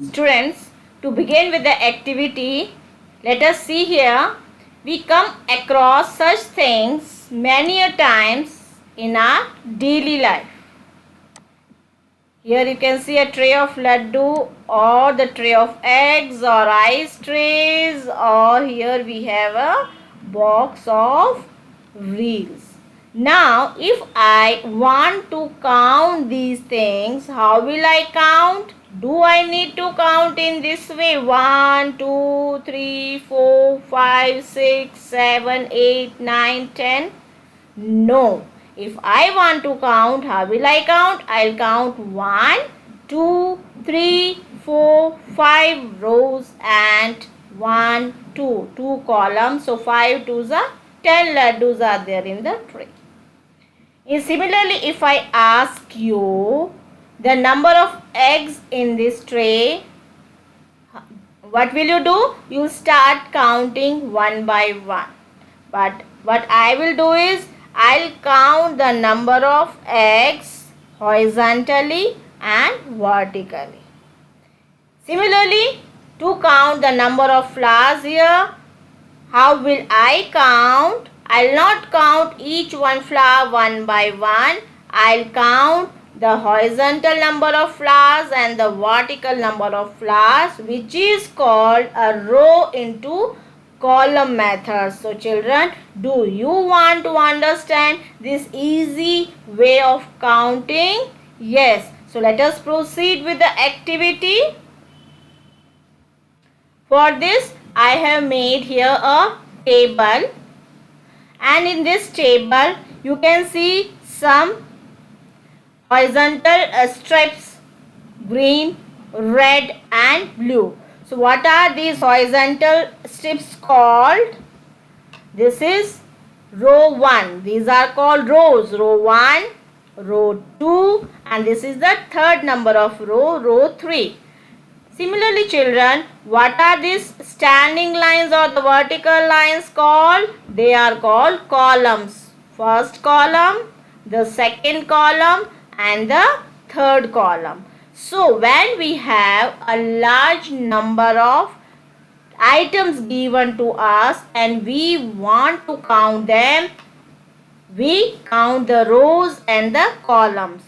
Students, to begin with the activity, let us see here. We come across such things many a times in our daily life. Here you can see a tray of laddu or the tray of eggs or ice trays, or here we have a box of reels. Now if I want to count these things, how will I count? Do I need to count in this way? 1, 2, 3, 4, 5, 6, 7, 8, 9, 10? No. If I want to count, how will I count? I'll count 1, 2, 3, 4, 5 rows and 1, 2, 2 columns. So 5 twos are 10 laddus are there in the tray. And similarly, if I ask you the number of eggs in this tray, what will you do? You'll start counting one by one. But what I will do is, I'll count the number of eggs horizontally and vertically. Similarly, to count the number of flowers here, how will I count? I'll not count each one flower one by one. I'll count the horizontal number of flowers and the vertical number of flowers, which is called a row into column method. So children, do you want to understand this easy way of counting? Yes. So let us proceed with the activity. For this, I have made here a table, and in this table you can see some horizontal strips, green, red and blue. So what are these horizontal strips called? This is row 1. These are called rows. Row 1, row 2, and this is the third number of row, row 3. Similarly children, what are these standing lines or the vertical lines called? They are called columns. First column, the second column and the third column. So when we have a large number of items given to us and we want to count them, we count the rows and the columns.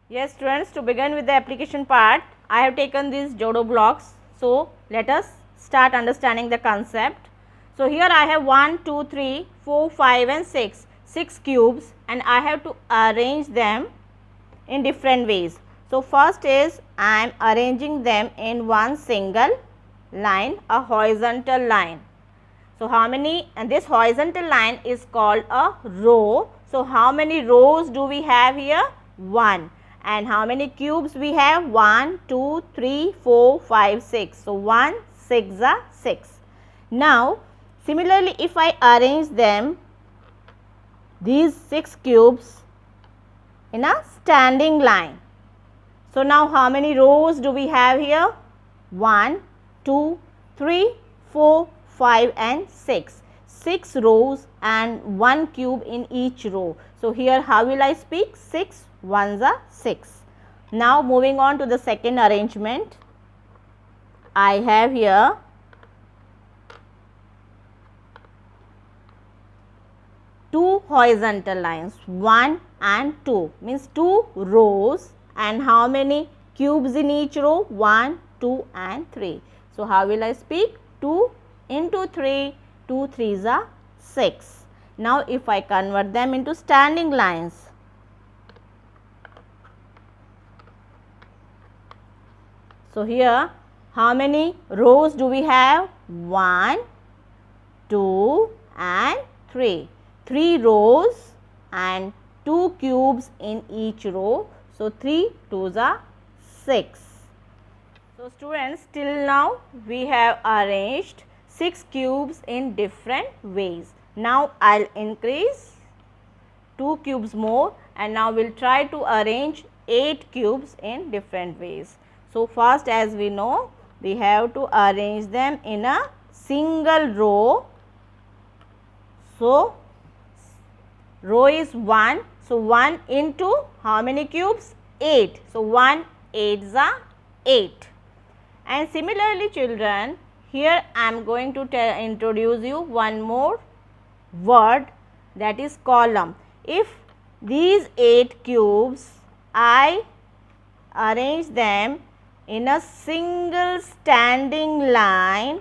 Yes students, to begin with the application part, I have taken these Jodo blocks. So let us start understanding the concept. So here I have 1, 2, 3, 4, 5 and 6. 6 cubes, and I have to arrange them in different ways. So first is I am arranging them in one single line, a horizontal line. So how many, and this horizontal line is called a row. So how many rows do we have here? 1. And how many cubes we have? 1, 2, 3, 4, 5, 6. So 1, 6 are 6. Now similarly, if I arrange them, these 6 cubes in a standing line. So now how many rows do we have here? 1, 2, 3, 4, 5 and 6. 6 rows and 1 cube in each row. So here how will I speak? 6 ones are 6. Now moving on to the second arrangement. I have here 2 horizontal lines, 1 and 2, means 2 rows, and how many cubes in each row? 1, 2 and 3. So how will I speak? 2 into 3, 2 3s are 6. Now if I convert them into standing lines, so here how many rows do we have? 1, 2 and 3. 3 rows and 2 cubes in each row. So 3 2s are 6. So students, till now we have arranged 6 cubes in different ways. Now I'll increase 2 cubes more, and now we'll try to arrange 8 cubes in different ways. So first, as we know, we have to arrange them in a single row. So row is 1, So 1 into how many cubes? 8. So 1 8s are 8. And similarly children, here I am going to introduce you one more word, that is column. If these 8 cubes I arrange them in a single standing line,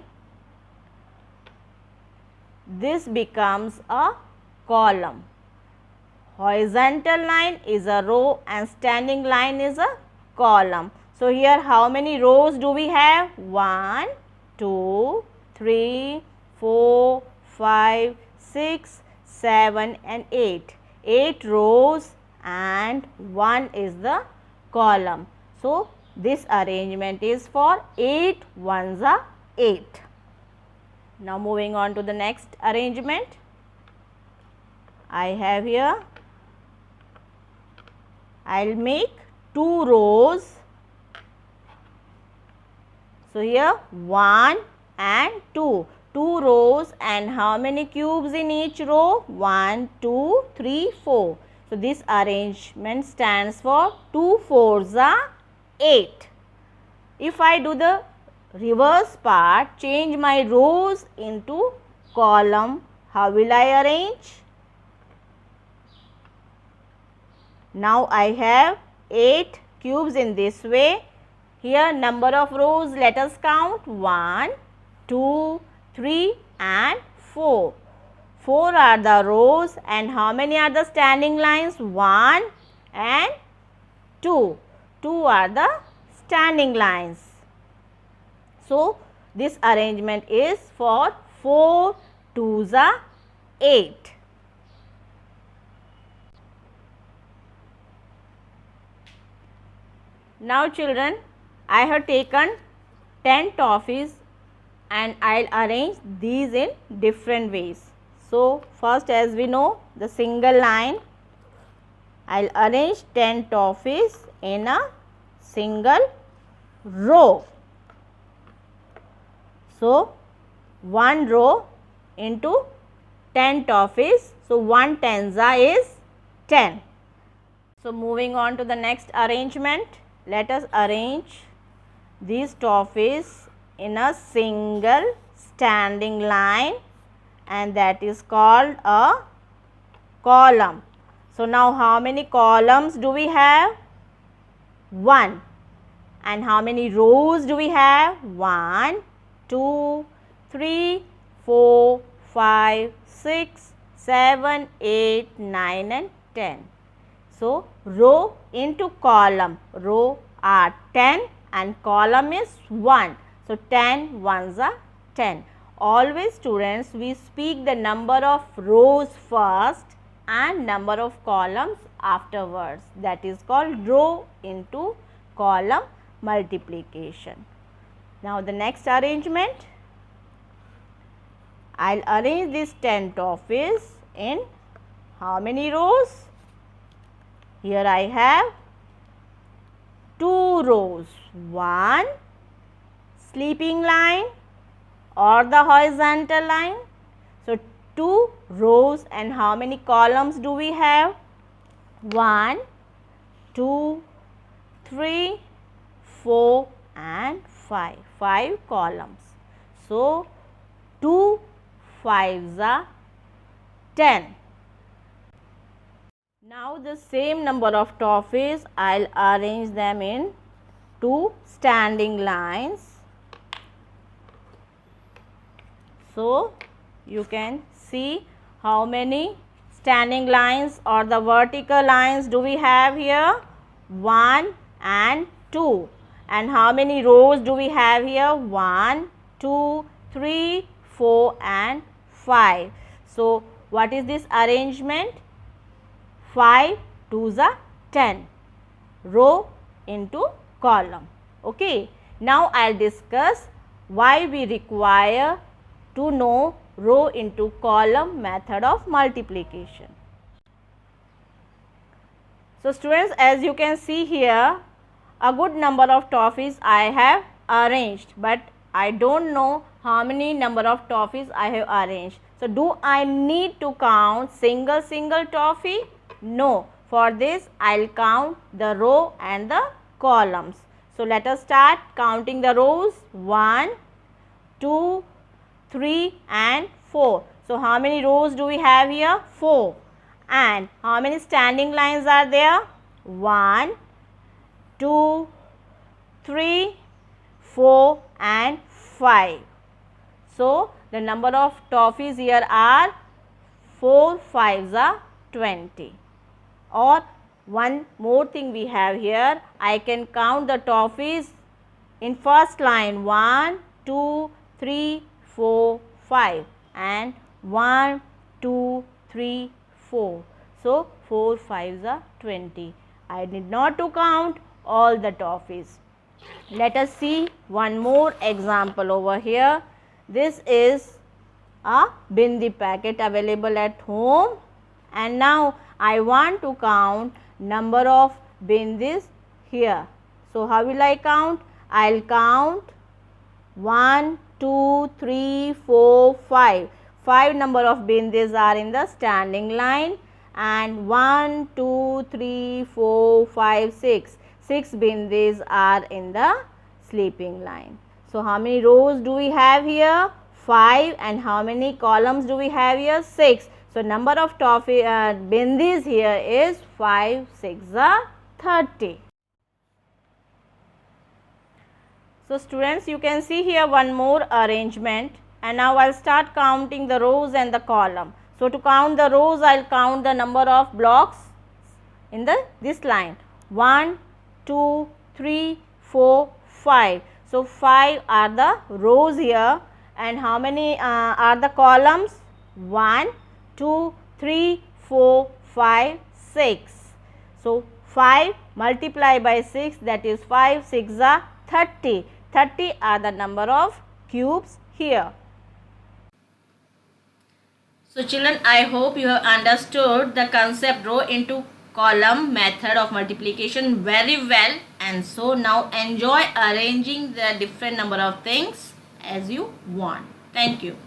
this becomes a column. Horizontal line is a row and standing line is a column. So here how many rows do we have? 1, 2, 3, 4, 5, 6, 7 and 8. 8 rows and 1 is the column. So this arrangement is for 8 ones are 8. Now moving on to the next arrangement. I have here, I'll make 2 rows. So here 1 and 2. 2 rows and how many cubes in each row? 1, 2, 3, 4. So this arrangement stands for 2 4s are 8. If I do the reverse part, change my rows into column, how will I arrange? Now I have 8 cubes in this way. Here number of rows, let us count 1, 2, 3 and 4. 4 are the rows and how many are the standing lines? 1 and 2. 2 are the standing lines. So this arrangement is for 4 2s are 8. Now children, I have taken 10 toffees and I'll arrange these in different ways. So first, as we know, the single line, I'll arrange 10 toffees in a single row. So 1 row into 10 toffees. So 1 tenza is 10. So moving on to the next arrangement, let us arrange these toffees in a single standing line, and that is called a column. So now how many columns do we have? 1. And how many rows do we have? 1, 2, 3, 4, 5, 6, 7, 8, 9 and 10. So row into column, row are 10 and column is 1. So 10 ones are 10. Always students, we speak the number of rows first and number of columns afterwards. That is called row into column multiplication. Now the next arrangement, I'll arrange these 10 toffees in how many rows? Here I have 2 rows, 1 sleeping line or the horizontal line. So 2 rows and how many columns do we have? 1, 2, 3, 4 and 5. 5 columns. So 2 5s are 10. Now the same number of toffees, I'll arrange them in 2 standing lines. So you can see how many standing lines or the vertical lines do we have here? 1 and 2. And how many rows do we have here? 1, 2, 3, 4 and 5. So what is this arrangement? 5 2s are 10. Row into column. Okay. Now I'll discuss why we require to know row into column method of multiplication. So students, as you can see here, a good number of toffees I have arranged, but I don't know how many number of toffees I have arranged. So do I need to count single toffee? No. For this, I'll count the row and the columns. So let us start counting the rows. 1, 2, 3 and 4. So how many rows do we have here? 4. And how many standing lines are there? 1, 2, 3, 4 and 5. So the number of toffees here are 4 5s are 20. Or one more thing we have here, I can count the toffees in first line 1, 2, 3, 4, 5 and 1, 2, 3, 4. So 4 5s are 20. I need not to count all the toffees. Let us see one more example over here. This is a bindi packet available at home, and now I want to count number of bindis here. So how will I count? I'll count 1, 2, 3, 4, 5. 5 number of bindis are in the standing line, and 1, 2, 3, 4, 5, 6. 6 bindis are in the sleeping line. So how many rows do we have here? 5. And how many columns do we have here? 6. So number of bindis here is 5 6 are 30. So students, you can see here one more arrangement, and now I'll start counting the rows and the column. So to count the rows, I'll count the number of blocks in this line. 1, 2, 3, 4, 5. So 5 are the rows here, and how many are the columns? 1, 2, 3, 4, 5, 6. So 5 multiplied by 6, that is 5 6 are 30. 30 are the number of cubes here. So children, I hope you have understood the concept row into column method of multiplication very well, and so now enjoy arranging the different number of things as you want. Thank you.